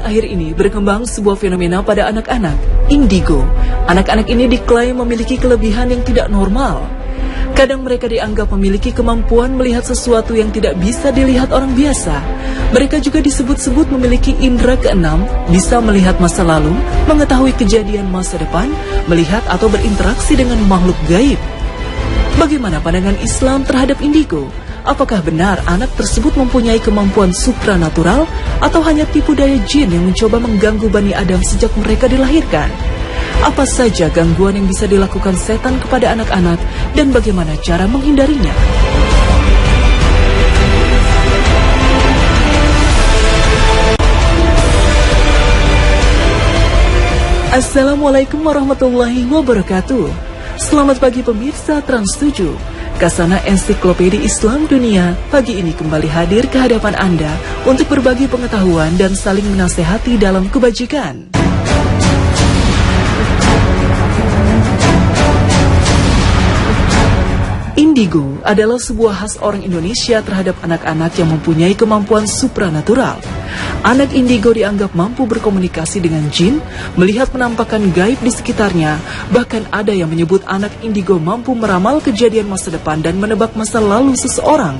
akhir-akhir ini berkembang sebuah fenomena pada anak-anak, indigo. Anak-anak ini diklaim memiliki kelebihan yang tidak normal. Kadang mereka dianggap memiliki kemampuan melihat sesuatu yang tidak bisa dilihat orang biasa. Mereka juga disebut-sebut memiliki indera keenam, bisa melihat masa lalu, mengetahui kejadian masa depan, melihat atau berinteraksi dengan makhluk gaib. Bagaimana pandangan Islam terhadap indigo? Apakah benar anak tersebut mempunyai kemampuan supranatural atau hanya tipu daya jin yang mencoba mengganggu Bani Adam sejak mereka dilahirkan? Apa saja gangguan yang bisa dilakukan setan kepada anak-anak dan bagaimana cara menghindarinya? Assalamualaikum warahmatullahi wabarakatuh. Selamat pagi pemirsa Trans 7. Kasana Ensiklopedia Islam Dunia pagi ini kembali hadir ke hadapan Anda untuk berbagi pengetahuan dan saling menasehati dalam kebajikan. Indigo adalah sebuah khas orang Indonesia terhadap anak-anak yang mempunyai kemampuan supranatural. Anak indigo dianggap mampu berkomunikasi dengan jin, melihat penampakan gaib di sekitarnya, bahkan ada yang menyebut anak indigo mampu meramal kejadian masa depan dan menebak masa lalu seseorang.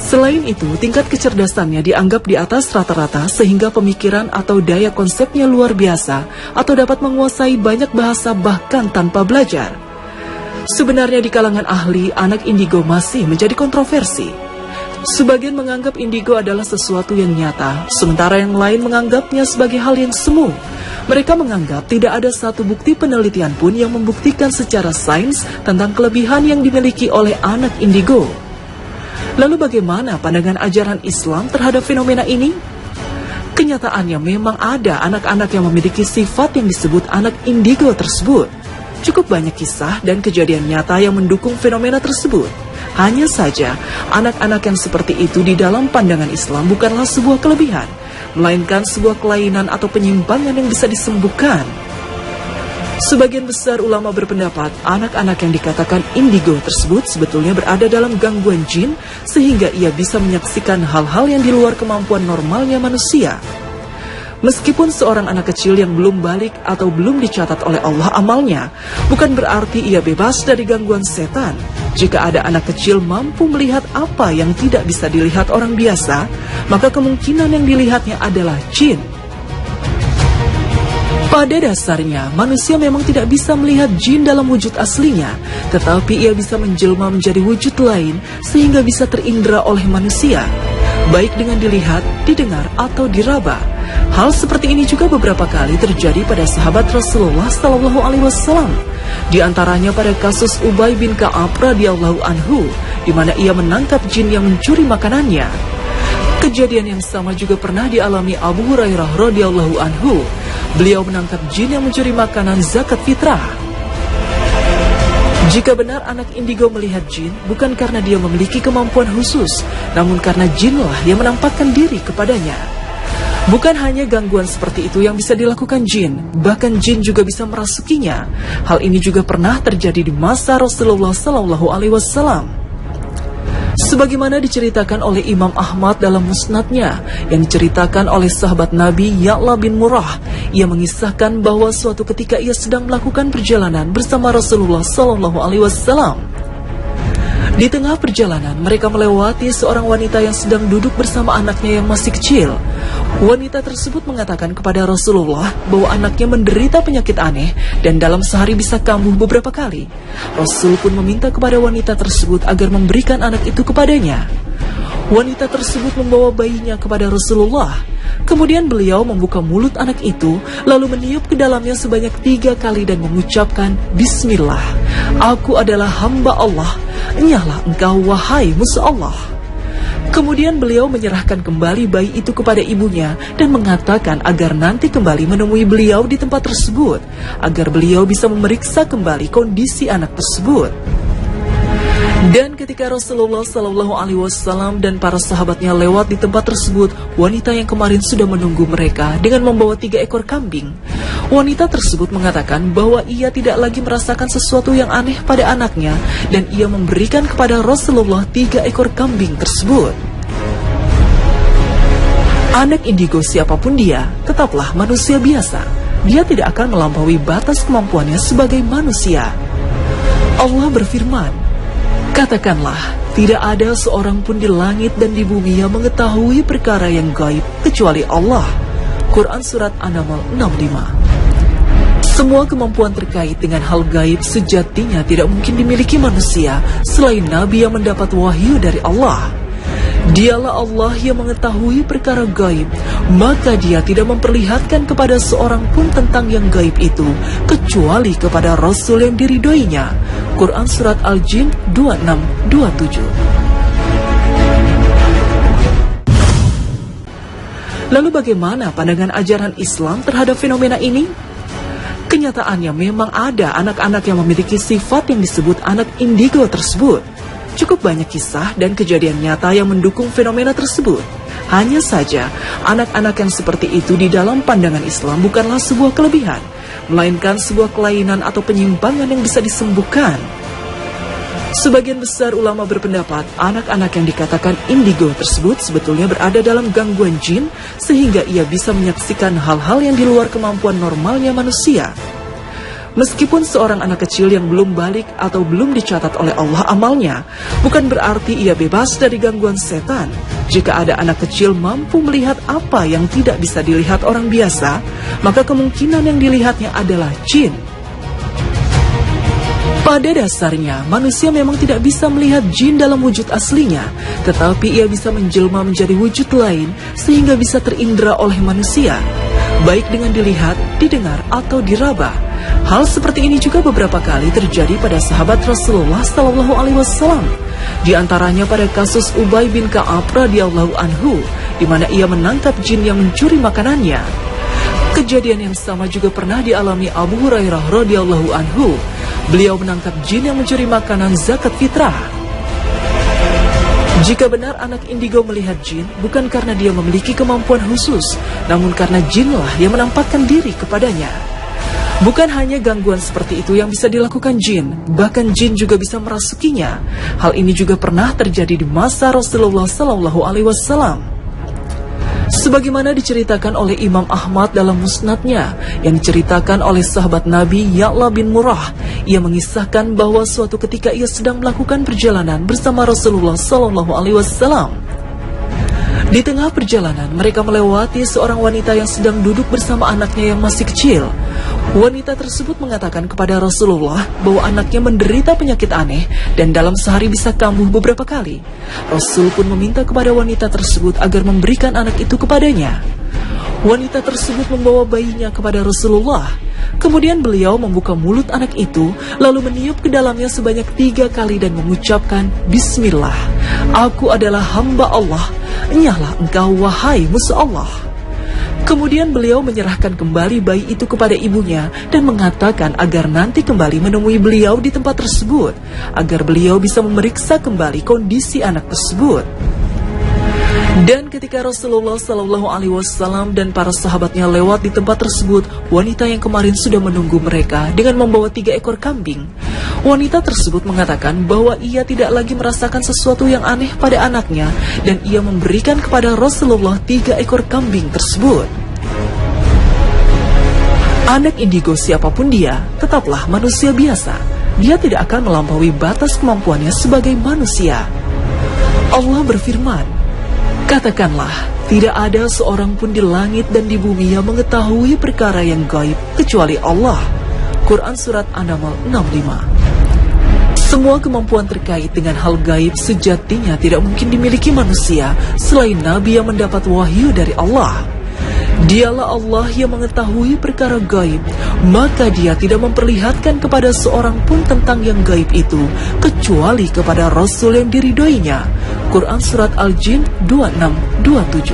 Selain itu, tingkat kecerdasannya dianggap di atas rata-rata sehingga pemikiran atau daya konsepnya luar biasa atau dapat menguasai banyak bahasa bahkan tanpa belajar. Sebenarnya di kalangan ahli, anak indigo masih menjadi kontroversi. Sebagian menganggap indigo adalah sesuatu yang nyata, sementara yang lain menganggapnya sebagai hal yang semu. Mereka menganggap tidak ada satu bukti penelitian pun yang membuktikan secara sains tentang kelebihan yang dimiliki oleh anak indigo. Lalu bagaimana pandangan ajaran Islam terhadap fenomena ini? Kenyataannya memang ada anak-anak yang memiliki sifat yang disebut anak indigo tersebut. Cukup banyak kisah dan kejadian nyata yang mendukung fenomena tersebut. Hanya saja, anak-anak yang seperti itu di dalam pandangan Islam bukanlah sebuah kelebihan, melainkan sebuah kelainan atau penyimpangan yang bisa disembuhkan. Sebagian besar ulama berpendapat, anak-anak yang dikatakan indigo tersebut sebetulnya berada dalam gangguan jin, sehingga ia bisa menyaksikan hal-hal yang di luar kemampuan normalnya manusia. Meskipun seorang anak kecil yang belum balik atau belum dicatat oleh Allah amalnya, bukan berarti ia bebas dari gangguan setan. Jika ada anak kecil mampu melihat apa yang tidak bisa dilihat orang biasa, maka kemungkinan yang dilihatnya adalah jin. Pada dasarnya, manusia memang tidak bisa melihat jin dalam wujud aslinya, tetapi ia bisa menjelma menjadi wujud lain sehingga bisa terindra oleh manusia, baik dengan dilihat, didengar, atau diraba. Hal seperti ini juga beberapa kali terjadi pada sahabat Rasulullah SAW. Di antaranya pada kasus Ubay bin Ka'ab radhiyallahu anhu, di mana ia menangkap jin yang mencuri makanannya. Kejadian yang sama juga pernah dialami Abu Hurairah radhiyallahu anhu. Beliau menangkap jin yang mencuri makanan zakat fitrah. Jika benar anak indigo melihat jin, bukan karena dia memiliki kemampuan khusus, namun karena jinlah yang menampakkan diri kepadanya. Bukan hanya gangguan seperti itu yang bisa dilakukan jin, bahkan jin juga bisa merasukinya. Hal ini juga pernah terjadi di masa Rasulullah SAW. Sebagaimana diceritakan oleh Imam Ahmad dalam musnadnya, yang diceritakan oleh sahabat Nabi Ya'la bin Murrah, ia mengisahkan bahwa suatu ketika ia sedang melakukan perjalanan bersama Rasulullah SAW. Di tengah perjalanan, mereka melewati seorang wanita yang sedang duduk bersama anaknya yang masih kecil. Wanita tersebut mengatakan kepada Rasulullah bahwa anaknya menderita penyakit aneh dan dalam sehari bisa kambuh beberapa kali. Rasul pun meminta kepada wanita tersebut agar memberikan anak itu kepadanya. Wanita tersebut membawa bayinya kepada Rasulullah. Kemudian beliau membuka mulut anak itu, lalu meniup ke dalamnya sebanyak 3 kali dan mengucapkan, Bismillah, aku adalah hamba Allah, nyahlah engkau wahai musuh Allah. Kemudian beliau menyerahkan kembali bayi itu kepada ibunya dan mengatakan agar nanti kembali menemui beliau di tempat tersebut, agar beliau bisa memeriksa kembali kondisi anak tersebut. Dan ketika Rasulullah SAW dan para sahabatnya lewat di tempat tersebut, wanita yang kemarin sudah menunggu mereka dengan membawa 3 ekor kambing. Wanita tersebut mengatakan bahwa ia tidak lagi merasakan sesuatu yang aneh pada anaknya, dan ia memberikan kepada Rasulullah 3 ekor kambing tersebut. Anak indigo siapapun dia, tetaplah manusia biasa. Dia tidak akan melampaui batas kemampuannya sebagai manusia. Allah berfirman, katakanlah, tidak ada seorang pun di langit dan di bumi yang mengetahui perkara yang gaib kecuali Allah. Quran Surat An-Naml 65. Semua kemampuan terkait dengan hal gaib sejatinya tidak mungkin dimiliki manusia selain Nabi yang mendapat wahyu dari Allah. Dialah Allah yang mengetahui perkara gaib, maka dia tidak memperlihatkan kepada seorang pun tentang yang gaib itu, kecuali kepada Rasul yang diridhoinya. Quran Surat Al-Jin 26-27. Lalu bagaimana pandangan ajaran Islam terhadap fenomena ini? Kenyataannya memang ada anak-anak yang memiliki sifat yang disebut anak indigo tersebut. Cukup banyak kisah dan kejadian nyata yang mendukung fenomena tersebut. Hanya saja, anak-anak yang seperti itu di dalam pandangan Islam bukanlah sebuah kelebihan, melainkan sebuah kelainan atau penyimpangan yang bisa disembuhkan. Sebagian besar ulama berpendapat anak-anak yang dikatakan indigo tersebut sebetulnya berada dalam gangguan jin sehingga ia bisa menyaksikan hal-hal yang di luar kemampuan normalnya manusia. Meskipun seorang anak kecil yang belum balik atau belum dicatat oleh Allah amalnya, bukan berarti ia bebas dari gangguan setan. Jika ada anak kecil mampu melihat apa yang tidak bisa dilihat orang biasa, maka kemungkinan yang dilihatnya adalah jin. Pada dasarnya, manusia memang tidak bisa melihat jin dalam wujud aslinya, tetapi ia bisa menjelma menjadi wujud lain sehingga bisa terindra oleh manusia, baik dengan dilihat, didengar, atau diraba. Hal seperti ini juga beberapa kali terjadi pada sahabat Rasulullah SAW. Di antaranya pada kasus Ubay bin Ka'ab radhiyallahu anhu, di mana ia menangkap jin yang mencuri makanannya. Kejadian yang sama juga pernah dialami Abu Hurairah radhiyallahu anhu. Beliau menangkap jin yang mencuri makanan zakat fitrah. Jika benar anak indigo melihat jin, bukan karena dia memiliki kemampuan khusus, namun karena jinlah yang menampakkan diri kepadanya. Bukan hanya gangguan seperti itu yang bisa dilakukan jin, bahkan jin juga bisa merasukinya. Hal ini juga pernah terjadi di masa Rasulullah SAW. Sebagaimana diceritakan oleh Imam Ahmad dalam musnadnya, yang diceritakan oleh sahabat Nabi Ya'la bin Murrah. Ia mengisahkan bahwa suatu ketika ia sedang melakukan perjalanan bersama Rasulullah SAW. Di tengah perjalanan, mereka melewati seorang wanita yang sedang duduk bersama anaknya yang masih kecil. Wanita tersebut mengatakan kepada Rasulullah bahwa anaknya menderita penyakit aneh dan dalam sehari bisa kambuh beberapa kali. Rasul pun meminta kepada wanita tersebut agar memberikan anak itu kepadanya. Wanita tersebut membawa bayinya kepada Rasulullah. Kemudian beliau membuka mulut anak itu, lalu meniup ke dalamnya sebanyak 3 kali dan mengucapkan, Bismillah, aku adalah hamba Allah, enyahlah engkau wahai musuh Allah. Kemudian beliau menyerahkan kembali bayi itu kepada ibunya dan mengatakan agar nanti kembali menemui beliau di tempat tersebut, agar beliau bisa memeriksa kembali kondisi anak tersebut. Dan ketika Rasulullah SAW dan para sahabatnya lewat di tempat tersebut, wanita yang kemarin sudah menunggu mereka dengan membawa 3 ekor kambing. Wanita tersebut mengatakan bahwa ia tidak lagi merasakan sesuatu yang aneh pada anaknya, dan ia memberikan kepada Rasulullah 3 ekor kambing tersebut. Anak indigo siapapun dia, tetaplah manusia biasa. Dia tidak akan melampaui batas kemampuannya sebagai manusia. Allah berfirman, katakanlah, tidak ada seorang pun di langit dan di bumi yang mengetahui perkara yang gaib kecuali Allah. Quran Surat An-Naml 65. Semua kemampuan terkait dengan hal gaib sejatinya tidak mungkin dimiliki manusia selain Nabi yang mendapat wahyu dari Allah. Dialah Allah yang mengetahui perkara gaib, maka dia tidak memperlihatkan kepada seorang pun tentang yang gaib itu, kecuali kepada Rasul yang diridhoinya. Quran Surat Al-Jin 26-27.